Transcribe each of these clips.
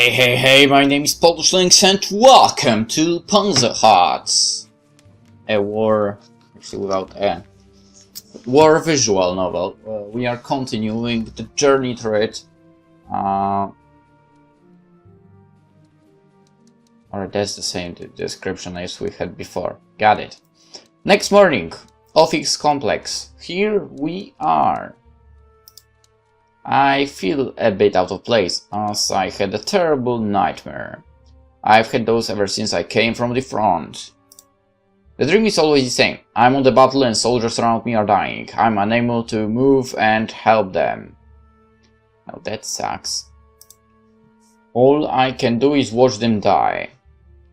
Hey, my name is PolishLynx and welcome to Panzer Hearts. A war, actually without a war visual novel. We are continuing the journey through it. Alright, that's the same description as we had before. Got it. Next morning, office complex. Here we are. I feel a bit out of place, as I had a terrible nightmare. I've had those ever since I came from the front. The dream is always the same. I'm on the battle and soldiers around me are dying. I'm unable to move and help them. Oh, that sucks. All I can do is watch them die.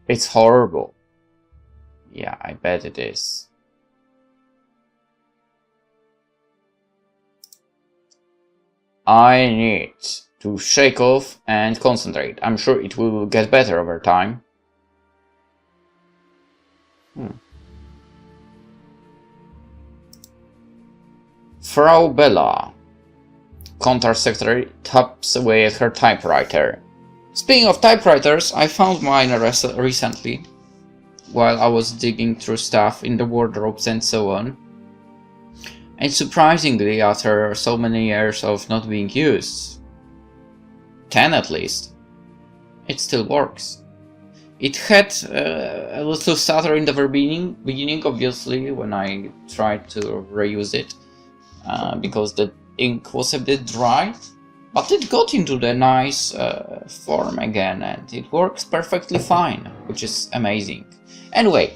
It's horrible. Yeah, I bet it is. I need to shake off and concentrate. I'm sure it will get better over time. Frau Bella, Contar secretary, taps away at her typewriter. Speaking of typewriters, I found mine recently, while I was digging through stuff in the wardrobes and so on. And surprisingly, after so many years of not being used, 10 at least, it still works. It had a little stutter in the very beginning, obviously, when I tried to reuse it, because the ink was a bit dry, but it got into the nice form again, and it works perfectly fine, which is amazing. Anyway,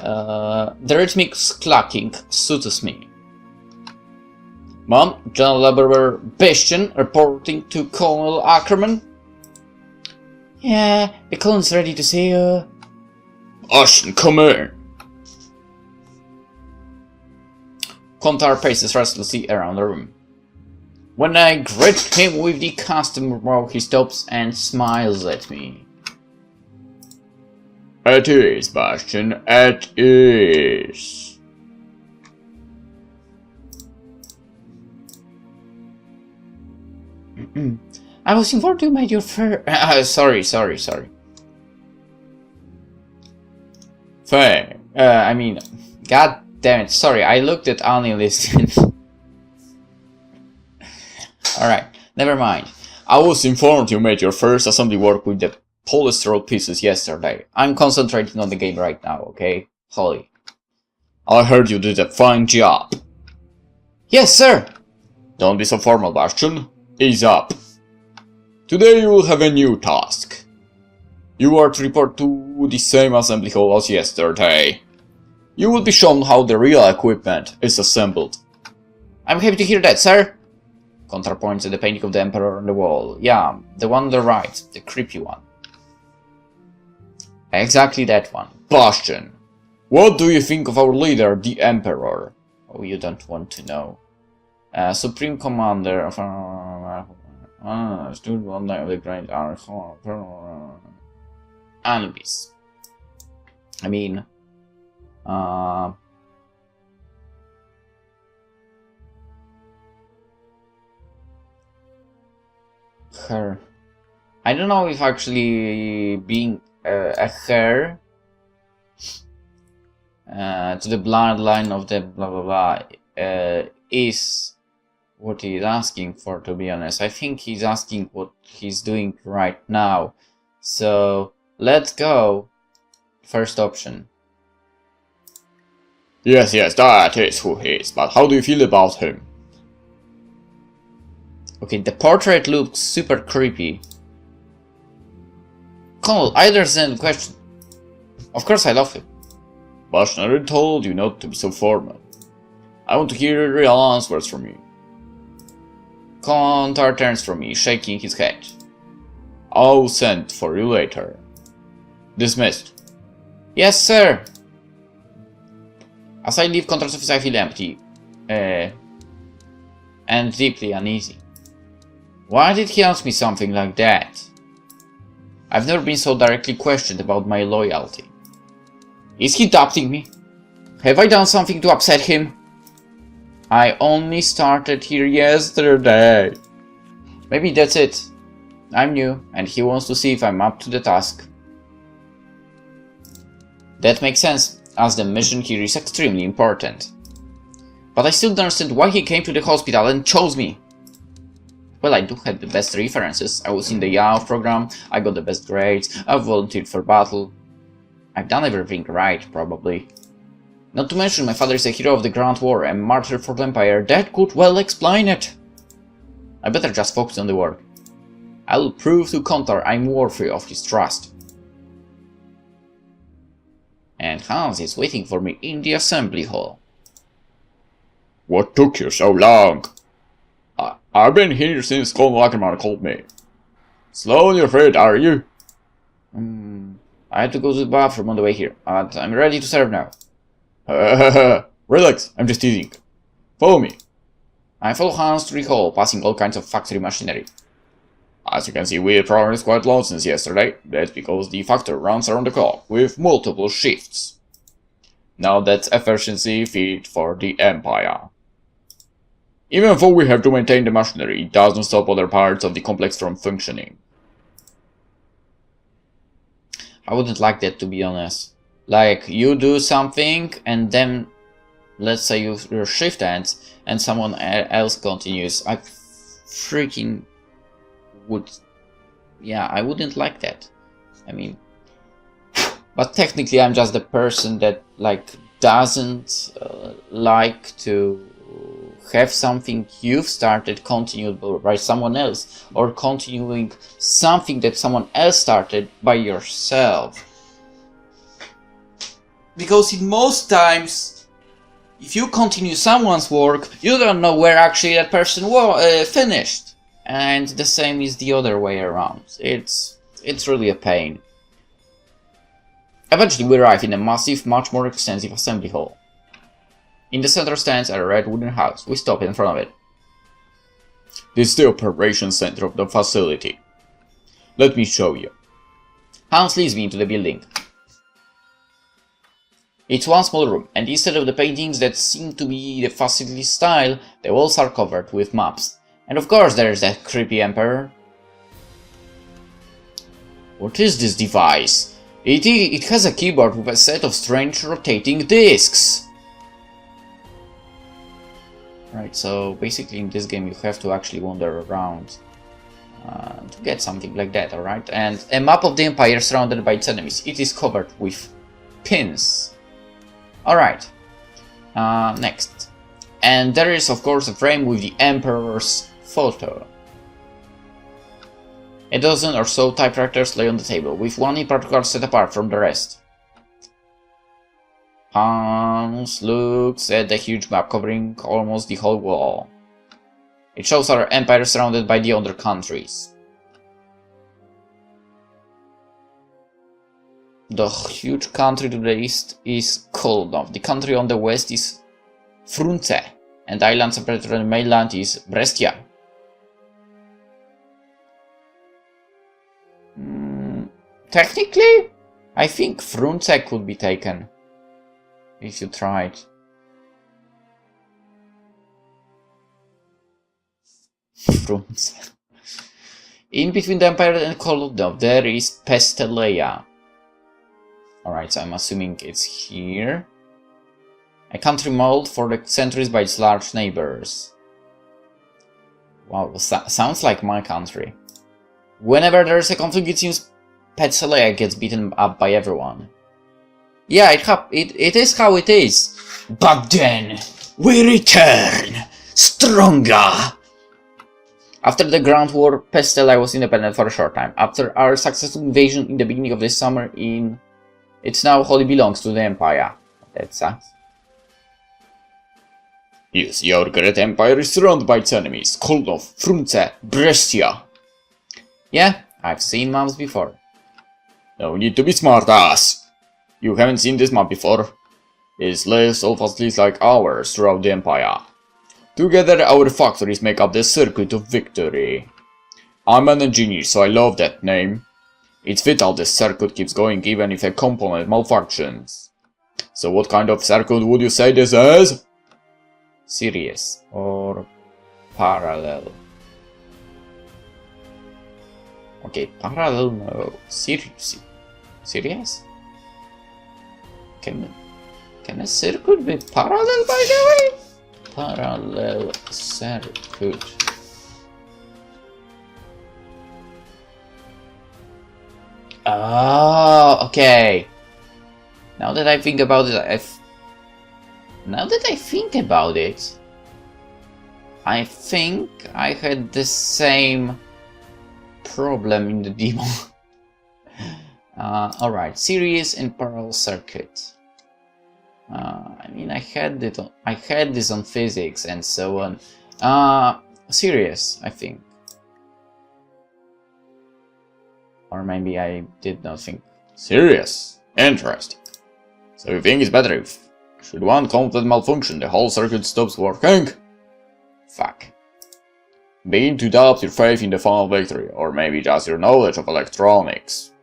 the rhythmic clacking suits me. Mom, General Laborer Bastian reporting to Colonel Ackerman. Yeah, the colonel's ready to see you. Bastian, come in. Contar paces restlessly around the room. When I greet him with the customary bow, he stops and smiles at me. It is, Bastian, it is. I was informed you made your first... sorry. I mean, god damn it, sorry, I looked at unlisted. Alright, never mind. I was informed you made your first assembly work with the polystyrol pieces yesterday. I'm concentrating on the game right now, okay? Holly. I heard you did a fine job. Yes, sir! Don't be so formal, Bastian. Ease up. Today you will have a new task. You are to report to the same assembly hall as yesterday. You will be shown how the real equipment is assembled. I'm happy to hear that, sir. Contar points at the painting of the Emperor on the wall. Yeah, the one on the right, the creepy one. Exactly that one. Bastian, what do you think of our leader, the Emperor? Oh, you don't want to know. Supreme Commander of... stood one day of the Great Anubis. I mean... her. I don't know if actually being a heir to the bloodline of the blah blah blah is what he's asking for, to be honest. I think he's asking what he's doing right now. So let's go. First option. Yes, that is who he is, but how do you feel about him? Okay, the portrait looks super creepy. Colonel, I understand the question. Of course I love him. But I already told you not to be so formal. I want to hear real answers from you. Contar turns from me, shaking his head. I'll send for you later. Dismissed. Yes, sir. As I leave Contar's office, I feel empty. And deeply uneasy. Why did he ask me something like that? I've never been so directly questioned about my loyalty. Is he doubting me? Have I done something to upset him? I only started here yesterday. Maybe that's it. I'm new, and he wants to see if I'm up to the task. That makes sense, as the mission here is extremely important. But I still don't understand why he came to the hospital and chose me. Well, I do have the best references. I was in the YAO program, I got the best grades, I volunteered for battle. I've done everything right, probably. Not to mention my father is a hero of the Grand War and martyr for the Empire. That could well explain it. I better just focus on the work. I'll prove to Kontar I'm worthy of his trust. And Hans is waiting for me in the assembly hall. What took you so long? I've been here since Colonel Ackerman called me. Slow on your feet, are you? I had to go to the bathroom on the way here, but I'm ready to serve now. Relax, I'm just teasing. Follow me. I follow Hans to the hall, passing all kinds of factory machinery. As you can see, we have progressed quite a lot since yesterday. That's because the factory runs around the clock, with multiple shifts. Now that's efficiency fit for the Empire. Even though we have to maintain the machinery, it doesn't stop other parts of the complex from functioning. I wouldn't like that, to be honest. Like, you do something, and then, let's say your shift ends, and someone else continues. I freaking would... Yeah, I wouldn't like that. I mean... But technically I'm just the person that, like, doesn't like to have something you've started continued by someone else, or continuing something that someone else started by yourself. Because in most times, if you continue someone's work, you don't know where actually that person finished. And the same is the other way around. It's really a pain. Eventually we arrive in a massive, much more extensive assembly hall. In the center stands a red wooden house. We stop in front of it. This is the operations center of the facility. Let me show you. Hans leads me into the building. It's one small room, and instead of the paintings that seem to be the facility style, the walls are covered with maps. And of course there's that creepy emperor. What is this device? It has a keyboard with a set of strange rotating discs. Right, so basically in this game you have to actually wander around to get something like that, alright? And a map of the Empire surrounded by its enemies. It is covered with pins. Alright, next. And there is of course a frame with the Emperor's photo. A dozen or so typewriters lay on the table, with one in particular set apart from the rest. Hans looks at the huge map covering almost the whole wall. It shows our empire surrounded by the other countries. The huge country to the east is Koldov. The country on the west is Frunze, and the island separated from the mainland is Brestia. Technically, I think Frunze could be taken. If you tried. Frunze. In between the Empire and Koldov, there is Pesteleia. Alright, so I'm assuming it's here. A country mold for the centuries by its large neighbors. Wow, sounds like my country. Whenever there's a conflict, it seems Pesteleia gets beaten up by everyone. Yeah, it is how it is. But then, we return, stronger! After the Grand War, Pesteleia was independent for a short time. After our successful invasion in the beginning of this summer, it now wholly belongs to the Empire. That sucks. Yes, your great empire is surrounded by its enemies. Koldov, Frunze, Brescia. Yeah, I've seen maps before. No need to be smart ass. You haven't seen this map before. It's lists all facilities like ours throughout the Empire. Together our factories make up the Circuit of Victory. I'm an engineer, so I love that name. It's vital this circuit keeps going even if a component malfunctions. So what kind of circuit would you say this is? Series or parallel. Okay, parallel, no. Serious? Can a circuit be parallel, by the way? Parallel circuit. Oh, okay. Now that I think about it, I think I had the same problem in the demo. Alright, series and parallel circuit. I mean, I had this on physics and so on. Series, I think. Or maybe I did not think. Serious? Interesting. So you think it's better if, should one component malfunction, the whole circuit stops working? Fuck. Begin to doubt your faith in the final victory, or maybe just your knowledge of electronics.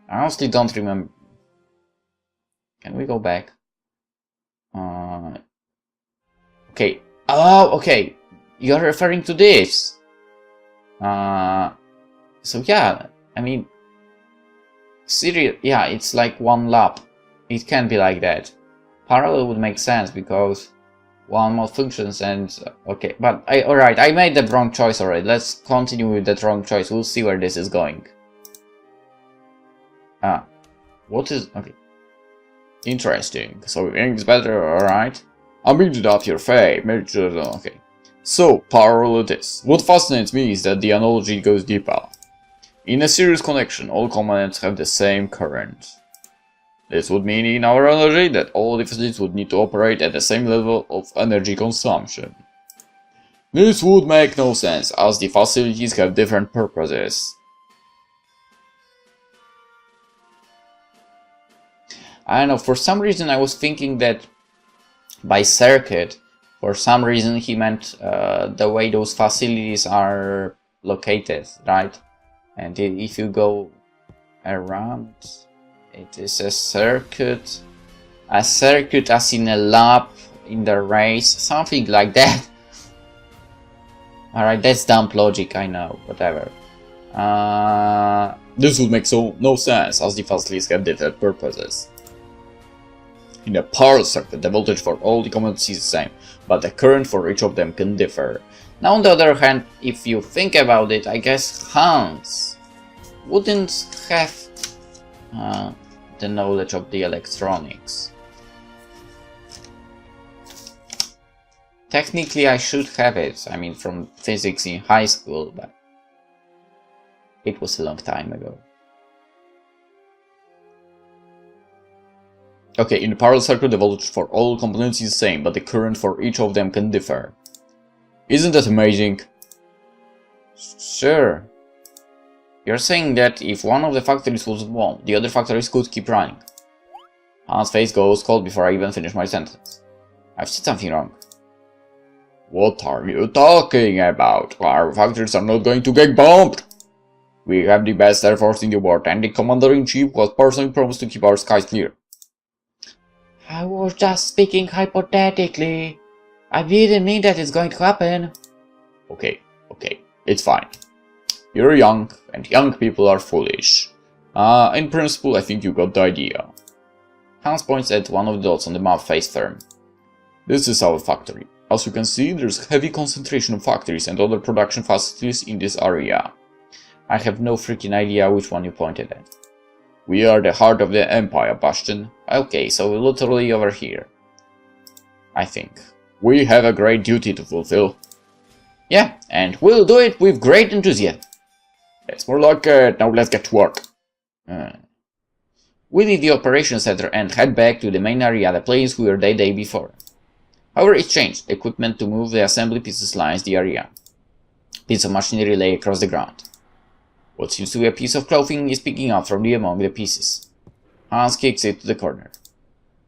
I honestly don't remember. Can we go back? Okay. Oh, okay. You're referring to this. So yeah, I mean, yeah, it's like one lap. It can be like that. Parallel would make sense because one malfunctions and okay, but alright, I made the wrong choice already. Let's continue with that wrong choice. We'll see where this is going. What is okay? Interesting. So you think it's better, alright? I'm beginning to doubt your faith. Okay. So, parallel it is. What fascinates me is that the analogy goes deeper. In a series connection, all components have the same current. This would mean in our analogy that all the facilities would need to operate at the same level of energy consumption. This would make no sense, as the facilities have different purposes. I don't know, for some reason I was thinking that by circuit, for some reason he meant the way those facilities are located, right? And if you go around, it is a circuit as in a lap in the race, something like that. Alright, that's dumb logic, I know, whatever. This would make no sense, as the facilities have different purposes. In a parallel circuit, the voltage for all the components is the same, but the current for each of them can differ. Now, on the other hand, if you think about it, I guess Hans wouldn't have the knowledge of the electronics. Technically, I should have it, I mean, from physics in high school, but it was a long time ago. Okay, in a parallel circuit, the voltage for all components is the same, but the current for each of them can differ. Isn't that amazing? Sure. You're saying that if one of the factories was blown, the other factories could keep running. Hans' face goes cold before I even finish my sentence. I've said something wrong. What are you talking about? Our factories are not going to get bombed! We have the best air force in the world, and the commander-in-chief was personally promised to keep our skies clear. I was just speaking hypothetically. I didn't mean that it's going to happen. Okay, it's fine. You're young, and young people are foolish. In principle, I think you got the idea. Hans points at one of the dots on the map face firm. This is our factory. As you can see, there's a heavy concentration of factories and other production facilities in this area. I have no freaking idea which one you pointed at. We are the heart of the Empire, Bastian. Okay, so we're literally over here. I think. We have a great duty to fulfill. Yeah, and we'll do it with great enthusiasm. It's more like it. Now let's get to work. We leave the operations center and head back to the main area, the place we were the day before. However, it's changed. Equipment to move the assembly pieces lines the area. Bits of machinery lay across the ground. What seems to be a piece of clothing is picking up from among the pieces. Hans kicks it to the corner.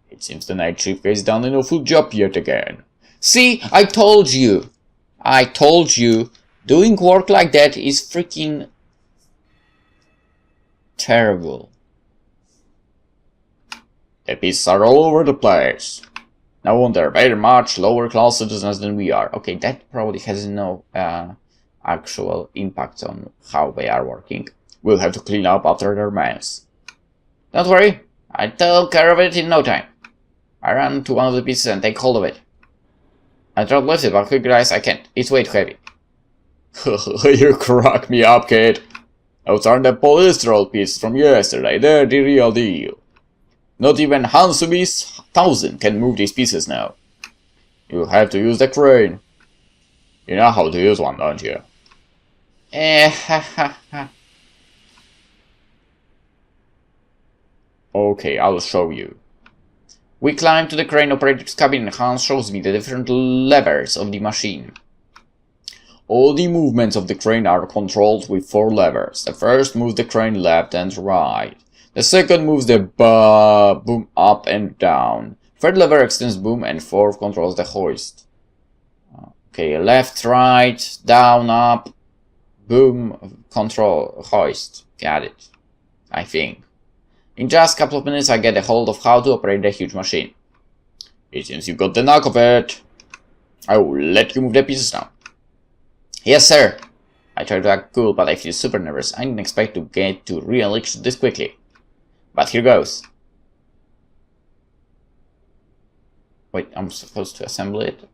It seems the night shift has done a no-food job yet again. See, I told you! I told you! Doing work like that is freaking terrible. The pieces are all over the place. No wonder, they're much lower class citizens than we are. Okay, that probably has no actual impact on how they are working. We'll have to clean up after their mess. Don't worry, I'll take care of it in no time. I ran to one of the pieces and take hold of it. I tried to lift it, but quick guys, I can't. It's way too heavy. You crack me up, kid. Those aren't the polystyrol pieces from yesterday. They're the real deal. Not even Hansubi's 1000 can move these pieces now. You'll have to use the crane. You know how to use one, don't you? Okay, I'll show you. We climb to the crane operator's cabin and Hans shows me the different levers of the machine. All the movements of the crane are controlled with 4 levers. The first moves the crane left and right. The second moves the boom up and down. Third lever extends boom and fourth controls the hoist. Okay, left, right, down, up, boom, control, hoist. Got it. I think. In just a couple of minutes I get a hold of how to operate the huge machine. It seems you got the knack of it. I will let you move the pieces now. Yes, sir. I try to act cool, but I feel super nervous. I didn't expect to get to real action this quickly. But here goes. Wait, I'm supposed to assemble it?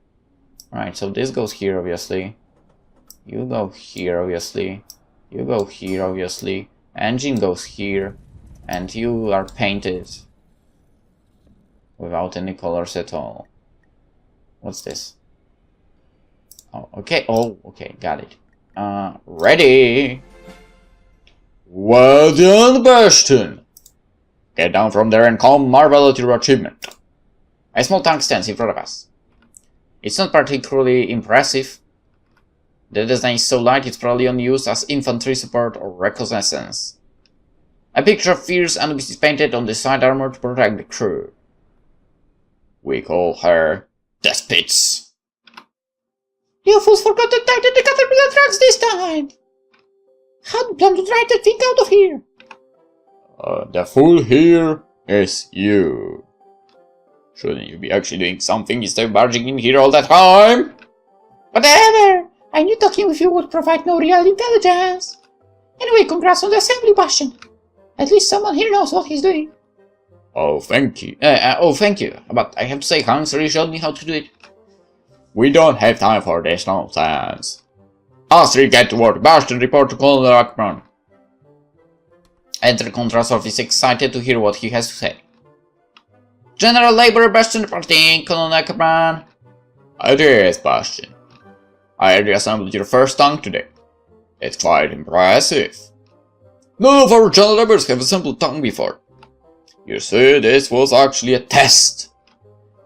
Alright, so this goes here, obviously. You go here, obviously. You go here, obviously. Engine goes here. And you are painted without any colors at all. What's this? Oh, okay. Oh, okay. Got it. Ready. Well done, Bastian. Get down from there and come marvel at your achievement. A small tank stands in front of us. It's not particularly impressive. The design is so light it's probably only used as infantry support or reconnaissance. A picture of fierce Anubis is painted on the side armor to protect the crew. We call her the Spitz. You fools forgot to tighten the caterpillar tracks this time! How do you plan to drive that thing out of here? The fool here is you. Shouldn't you be actually doing something instead of barging in here all the time? Whatever! I knew talking with you would provide no real intelligence. Anyway, congrats on the assembly, Bastian. At least someone here knows what he's doing. Oh, thank you. Thank you. But I have to say, Hans really showed me how to do it. We don't have time for this nonsense. Us three get to work. Bastian, report to Colonel Ackman. Enter Contra's office, excited to hear what he has to say. General Labor Bastian reporting, Colonel Ackman. It is, Bastian. I reassembled your first tank today. It's quite impressive. None of our general laborers have assembled tank before. You see, this was actually a test.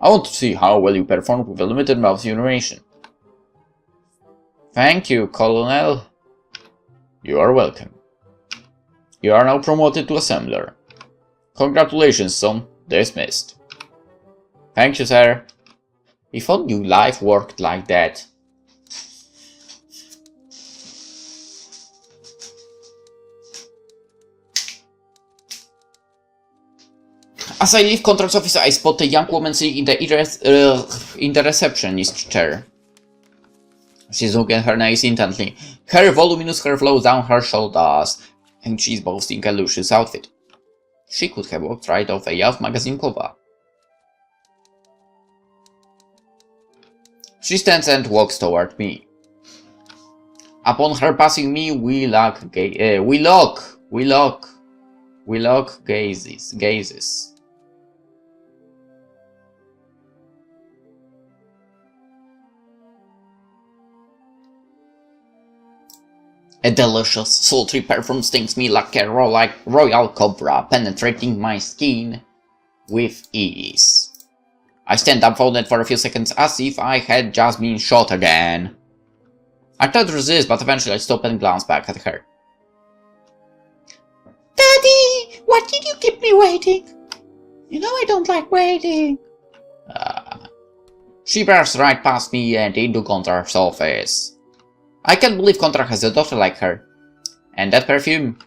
I want to see how well you perform with a limited amount of ammunition. Thank you, Colonel. You are welcome. You are now promoted to assembler. Congratulations, son. Dismissed. Thank you, sir. If only life worked like that. As I leave Contral's office, I spot a young woman sitting in the receptionist chair. She's looking at her nails intently. Her voluminous hair flows down her shoulders, and she's boasting a luscious outfit. She could have walked right off a Youth magazine cover. She stands and walks toward me. Upon her passing me, we lock gazes. A delicious, sultry perfume stings me like a royal cobra, penetrating my skin with ease. I stand dumbfounded for a few seconds as if I had just been shot again. I tried to resist, but eventually I stopped and glanced back at her. Daddy, why did you keep me waiting? You know I don't like waiting. She burst right past me and into Contra's office. I can't believe Contra has a daughter like her. And that perfume.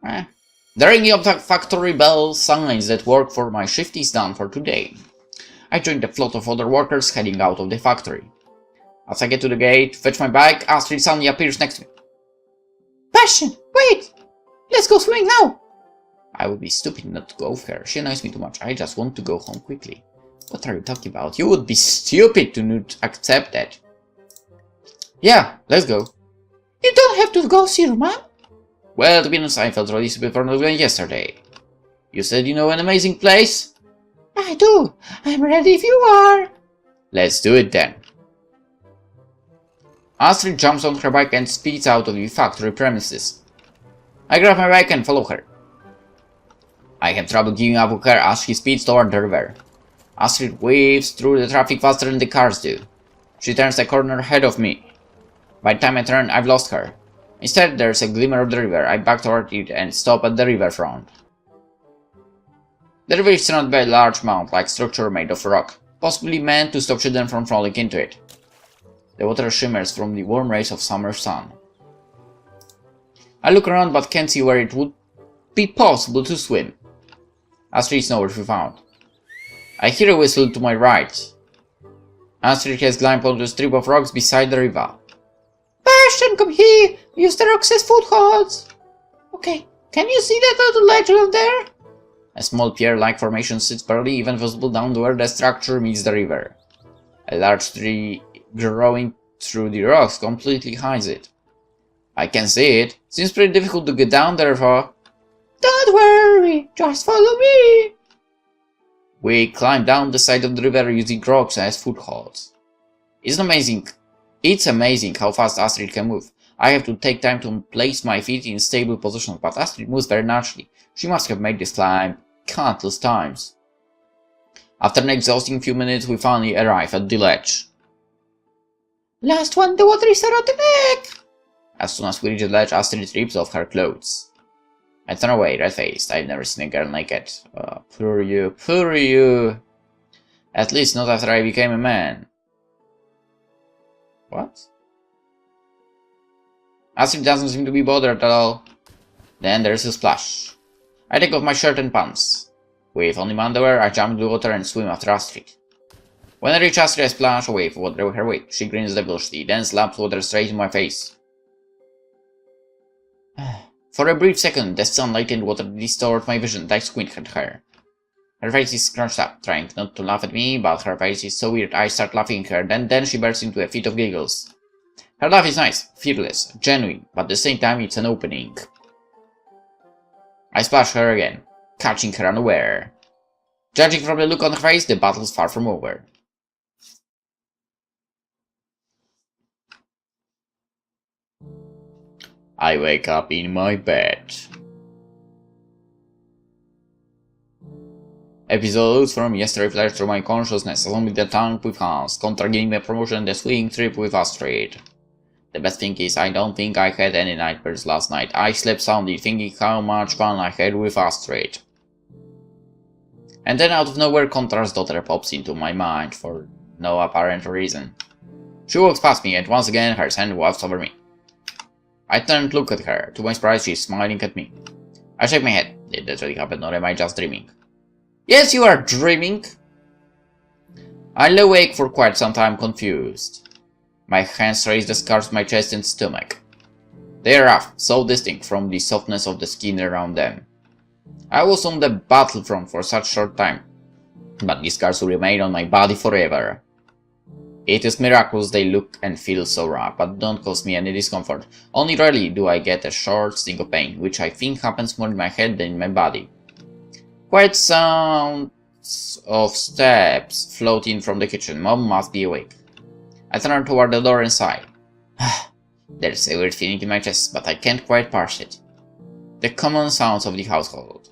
The ringing of the factory bell signs that work for my shift is done for today. I join the float of other workers heading out of the factory. As I get to the gate, fetch my bag, Astrid suddenly appears next to me. Bastian, wait! Let's go swimming now! I would be stupid not to go with her. She annoys me too much. I just want to go home quickly. What are you talking about? You would be stupid to not accept that. Yeah, let's go. You don't have to go see your mom. Well, to be honest, I felt really stupid for not going yesterday. You said you know an amazing place? I do. I'm ready if you are. Let's do it then. Astrid jumps on her bike and speeds out of the factory premises. I grab my bike and follow her. I have trouble keeping up with her as she speeds toward the river. Astrid weaves through the traffic faster than the cars do. She turns the corner ahead of me. By the time I turn, I've lost her. Instead, there's a glimmer of the river. I back toward it and stop at the riverfront. The river is surrounded by a large mound-like structure made of rock, possibly meant to stop children from falling into it. The water shimmers from the warm rays of summer sun. I look around but can't see where it would be possible to swim. Astrid is nowhere to be found. I hear a whistle to my right. Astrid has climbed onto a strip of rocks beside the river. Bastian, come here! Use the rocks as footholds! Okay, can you see that little ledge over there? A small pier-like formation sits barely even visible down where the structure meets the river. A large tree growing through the rocks completely hides it. I can see it. Seems pretty difficult to get down there for. Don't worry, just follow me. We climb down the side of the river using rocks as footholds. It's amazing how fast Astrid can move. I have to take time to place my feet in stable positions, but Astrid moves very naturally. She must have made this climb countless times. After an exhausting few minutes, we finally arrive at the ledge. Last one, the water is around the neck! As soon as we reach the ledge, Astrid rips off her clothes. I turn away, red-faced. I've never seen a girl naked. Poor you, poor you. At least not after I became a man. What? Astrid doesn't seem to be bothered at all. Then there's a splash. I take off my shirt and pants. With only my underwear, I jump into the water and swim after Astrid. When I reach Astrid, I splash away for water with her weight. She grins devilishly, then slaps water straight in my face. For a brief second, the sunlight and water distort my vision. I squint at her. Her face is scrunched up, trying not to laugh at me, but her face is so weird I start laughing at her, then she bursts into a fit of giggles. Her laugh is nice, fearless, genuine, but at the same time it's an opening. I splash her again, catching her unaware. Judging from the look on her face, the battle's far from over. I wake up in my bed. Episodes from yesterday flash through my consciousness, along with the tongue with Hans, Contra getting my promotion, the swing trip with Astrid. The best thing is, I don't think I had any nightmares last night. I slept soundly, thinking how much fun I had with Astrid. And then out of nowhere, Contra's daughter pops into my mind for no apparent reason. She walks past me, and once again her hand wafts over me. I turn to look at her. To my surprise, she's smiling at me. I shake my head. Did that really happen, or am I just dreaming? Yes, you are dreaming! I lay awake for quite some time, confused. My hands raise the scars on my chest and stomach. They are rough, so distinct from the softness of the skin around them. I was on the battlefront for such short time, but these scars will remain on my body forever. It is miraculous they look and feel so rough, but don't cause me any discomfort. Only rarely do I get a short sting of pain, which I think happens more in my head than in my body. Quiet sounds of steps float in from the kitchen. Mom must be awake. I turn toward the door and sigh. There's a weird feeling in my chest, but I can't quite parse it. The common sounds of the household.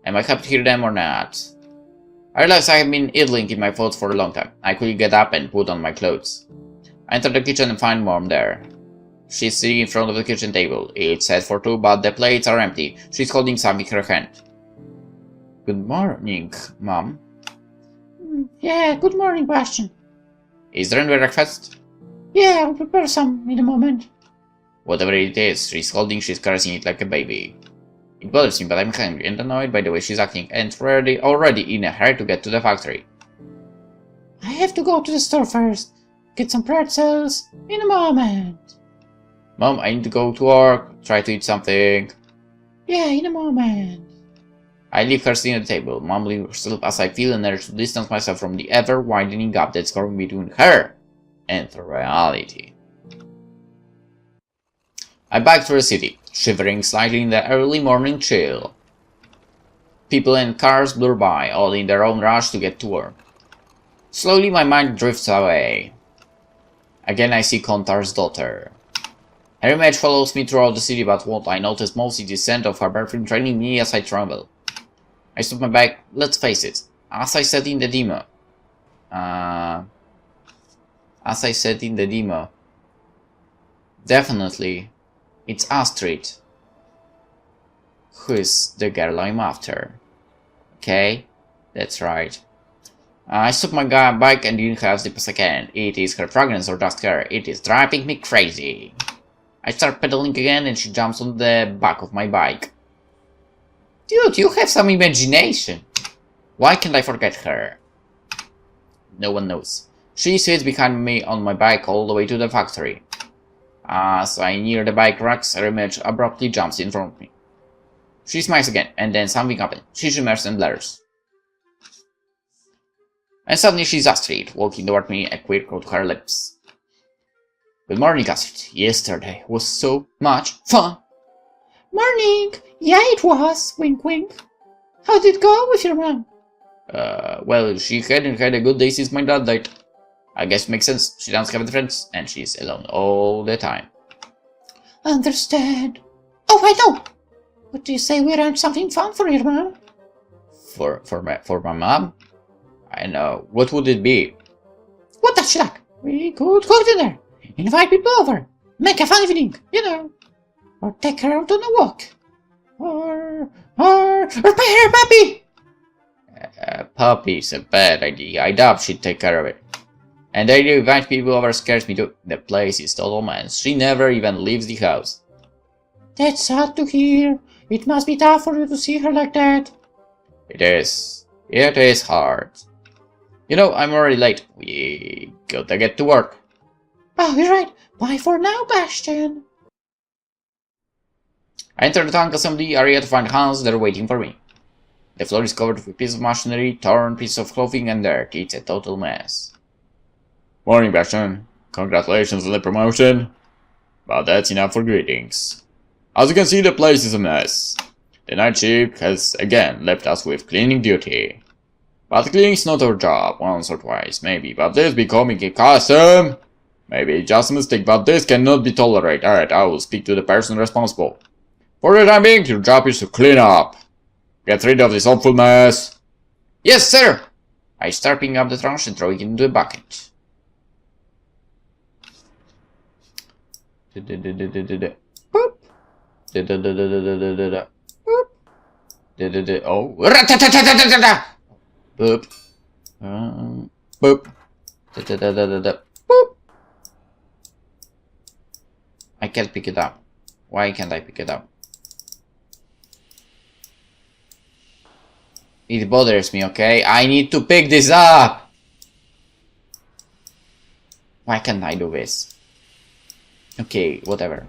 Am I happy to hear them or not? I realize I have been idling in my thoughts for a long time. I quickly get up and put on my clothes. I enter the kitchen and find Mom there. She's sitting in front of the kitchen table. It's set for two, but the plates are empty. She's holding something in her hand. Good morning, Mom. Yeah, good morning, Bastian. Is there any breakfast? Yeah, I'll prepare some in a moment. Whatever it is, she's caressing it like a baby. It bothers me, but I'm hungry and annoyed by the way she's acting, and already in a hurry to get to the factory. I have to go to the store first. Get some pretzels in a moment. Mom, I need to go to work. Try to eat something. Yeah, in a moment. I leave her sitting at the table, mumbling herself as I feel an urge to distance myself from the ever-widening gap that's growing between her and reality. I bike through the city, shivering slightly in the early morning chill. People and cars blur by, all in their own rush to get to work. Slowly my mind drifts away. Again I see Kontar's daughter. Her image follows me throughout the city, but what I notice most is the scent of her perfume trailing me as I travel. I stop my bike. Let's face it, as I said in the demo. Definitely, it's Astrid, who is the girl I'm after. Okay, that's right. I stop my bike and didn't have the second. It is her fragrance or just her. It is driving me crazy. I start pedaling again and she jumps on the back of my bike. Dude, you have some imagination. Why can't I forget her? No one knows. She sits behind me on my bike all the way to the factory. As I near the bike racks, her image abruptly jumps in front of me. She smiles again, and then something happens. She shimmers and blurs. And suddenly she's Astrid, walking toward me, a queer coat to her lips. Good morning, Astrid. Yesterday was so much fun. Morning! Yeah, it was. Wink, wink. How did it go with your mom? Well, she hadn't had a good day since my dad died. I guess it makes sense. She doesn't have any friends, and she's alone all the time. Understand. Oh, I know! What do you say we arrange something fun for your mom? For my mom? I know. What would it be? What does she like? We could cook dinner, invite people over, make a fun evening, or take her out on a walk, or pay her a puppy. Puppy's a bad idea. I doubt she'd take care of it. And the idea of inviting people over scares me too. The place is total mess. She never even leaves the house. That's sad to hear. It must be tough for you to see her like that. It is. It is hard. You know, I'm already late. We gotta get to work. Oh, you're right. Bye for now, Bastian. I enter the tank assembly area to find Hans there waiting for me. The floor is covered with pieces of machinery, torn pieces of clothing, and dirt. It's a total mess. Morning, Bastian. Congratulations on the promotion. But that's enough for greetings. As you can see, the place is a mess. The night shift has again left us with cleaning duty. But cleaning is not our job, once or twice, maybe, but this becoming a custom? Maybe just a mistake, but this cannot be tolerated. Alright, I will speak to the person responsible. For the time being, your job is to clean up. Get rid of this awful mess. Yes, sir! I start picking up the trash and throw it into a bucket. Boop. Boop. Oh. Boop. Boop. Boop. I can't pick it up. Why can't I pick it up? It bothers me, okay? I need to pick this up! Why can't I do this? Okay, whatever.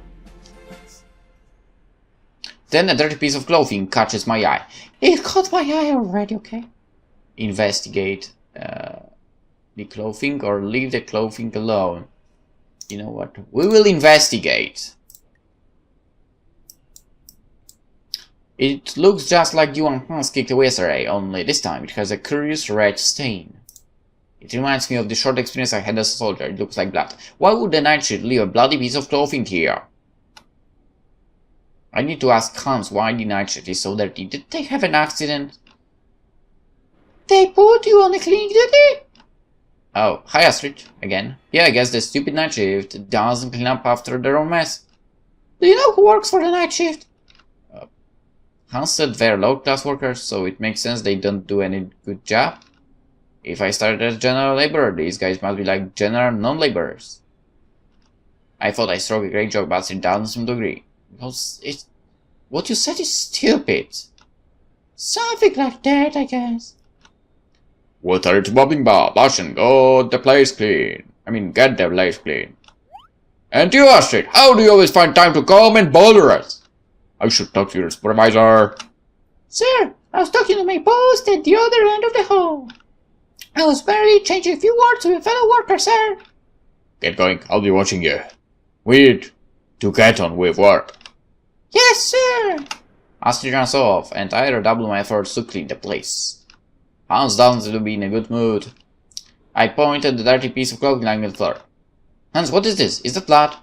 Then a dirty piece of clothing catches my eye. It caught my eye already, okay? Investigate the clothing or leave the clothing alone. You know what? We will investigate. It looks just like you and Hans kicked away yesterday, only this time it has a curious red stain. It reminds me of the short experience I had as a soldier. It looks like blood. Why would the night shift leave a bloody piece of clothing here? I need to ask Hans why the night shift is so dirty. Did they have an accident? They put you on a cleaning duty? Oh, hi Astrid, again. Yeah, I guess the stupid night shift doesn't clean up after their own mess. Do you know who works for the night shift? Hans said they're low-class workers, so it makes sense they don't do any good job. If I started as general laborer, these guys must be like general non-laborers. I thought I struck a great job, but it doesn't seem to agree. Because what you said is stupid. Something like that, I guess. What are you bobbing about? Bastian, get the place clean. And you, Astrid, how do you always find time to come and bother us? I should talk to your supervisor. Sir, I was talking to my boss at the other end of the hall. I was barely changing a few words with a fellow worker, sir. Get going, I'll be watching you. We need to get on with work. Yes, sir. Astrid runs off, and I redouble my efforts to clean the place. Hans doesn't seem to be in a good mood. I point at the dirty piece of clothing lying on the floor. Hans, what is this? Is that blood?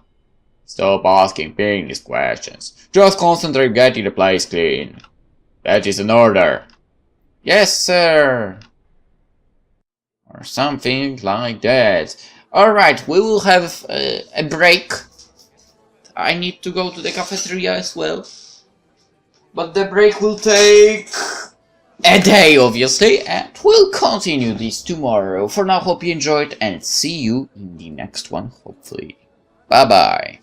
Stop asking painless questions. Just concentrate getting the place clean. That is an order. Yes, sir. Or something like that. Alright, we will have a break. I need to go to the cafeteria as well. But the break will take a day, obviously, and we'll continue this tomorrow. For now, hope you enjoyed, and see you in the next one, hopefully. Bye-bye.